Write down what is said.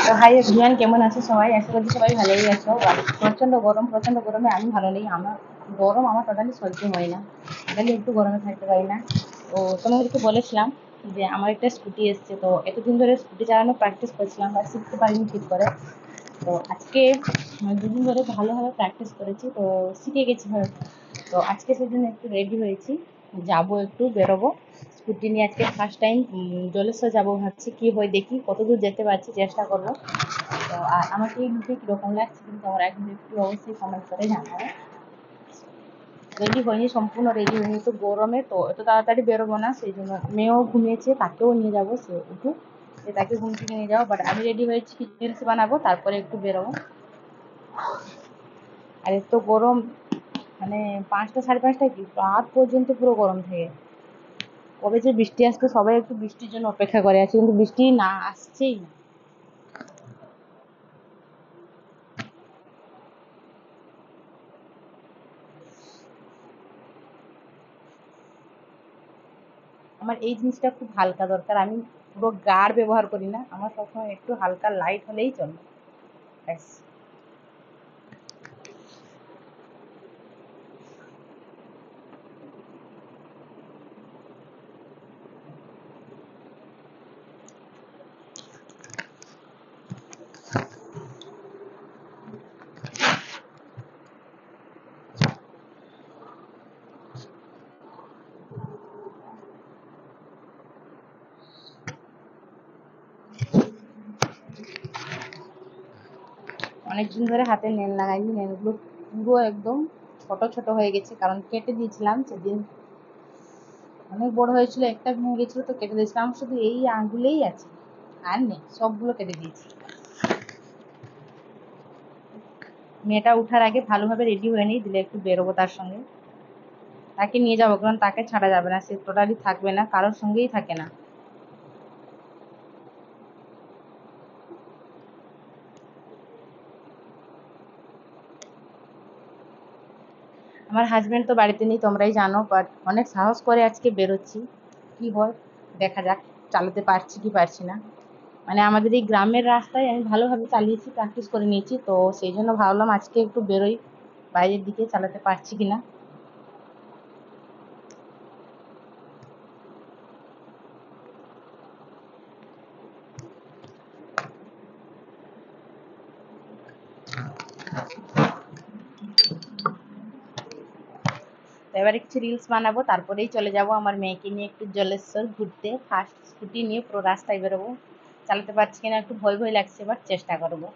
তো hi everyone, কেমন আছো সবাই? আশা করছি সবাই ভালোই আছো। প্রচন্ড গরমে আমি ভালো নেই। আমার টোটালি সহ্য হয় না, টোটালি একটু গরমে থাকতে পারি না। তো তোমাদেরকে বলেছিলাম যে আমার একটা স্কুটি এসছে, তো এতদিন ধরে স্কুটি চালানো প্র্যাকটিস করছিলাম বা শিখতে পারিনি ঠিক করে। তো আজকে দুদিন ধরে ভালোভাবে প্র্যাকটিস করেছি, তো শিখে গেছি হয়তো। তো আজকে সেজন্য একটু রেডি হয়েছি, যাবো একটু বেরোবো স্কুটি নিয়ে। আজকে ফার্স্ট টাইম জলেশ্বর যাবো ভাবছি, কি হয় দেখি কতদূর যেতে পারছি, চেষ্টা করবো। তো আর আমাকে এই লুকে কীরকম লাগছে কিন্তু আমার একদম একটু অবশ্যই কমেন্ট করে জানাবে। রেডি হয়নি, সম্পূর্ণ রেডি হয়নি, তো গরমে তো এত তাড়াতাড়ি বেরোবো না, সেই জন্য মেয়েও ঘুমিয়েছে, তাকেও নিয়ে যাবো, সে উঠুক, তাকে ঘুম থেকে নিয়ে যাবো। বাট আমি রেডি হয়েছি, রিলস বানাবো, তারপরে একটু বেরোবো। আর এত গরম, মানে 5টা 5:30 কি রাত পর্যন্ত পুরো গরম থাকে। কবে যে বৃষ্টি আসবে, সবাই একটু বৃষ্টির জন্য অপেক্ষা করে আছে, কিন্তু বৃষ্টি না, আসছেই না। আমার এই জিনিসটা খুব হালকা দরকার, আমি পুরো গাঢ় ব্যবহার করি না, আমার সবসময় একটু হালকা লাইট হলেই চলে, ব্যাস। অনেকদিন ধরে হাতে নেল লাগাইনি, নেলগুলো পুরো একদম ছোট ছোট হয়ে গেছে, কারণ কেটে দিয়েছিলাম সেদিন, অনেক বড় হয়েছিল, একটা ভেঙে গেছিল তো কেটে দিয়েছিলাম, শুধু এই আঙুলেই আছে, আর নেই, সবগুলো কেটে দিয়েছি। মেয়েটা উঠার আগে ভালোভাবে রেডি হয়ে নিই, দিলে একটু বেরোবো তার সঙ্গে, তাকে নিয়ে যাবো, কারণ তাকে ছাড়া যাবে না, সে টোটালি থাকবে না, কারোর সঙ্গেই থাকে না। আমার হাজবেন্ড তো বাড়িতে নেই, তোমরাই জানো, বাট অনেক সাহস করে আজকে বেরোচ্ছি, কি হয় দেখা যাক, চালাতে পারছি কি পারছি না। মানে আমাদের এই গ্রামের রাস্তায় আমি ভালোভাবে চালিয়েছি, প্র্যাকটিস করে নিয়েছি, তো সেই জন্য ভাবলাম আজকে একটু বেরোই বাইরের দিকে, চালাতে পারছি কিনা। তো এবারে কিছু রিলস বানাবো, তারপরেই চলে যাব আমার মেয়েকে নিয়ে একটু জলেশ্বর ঘুরতে। ফার্স্ট স্কুটি নিয়ে পুরো রাস্তায় বেরোবো, চালাতে পারছি কিনা একটু ভয় ভয় লাগছে, বাট চেষ্টা করবো।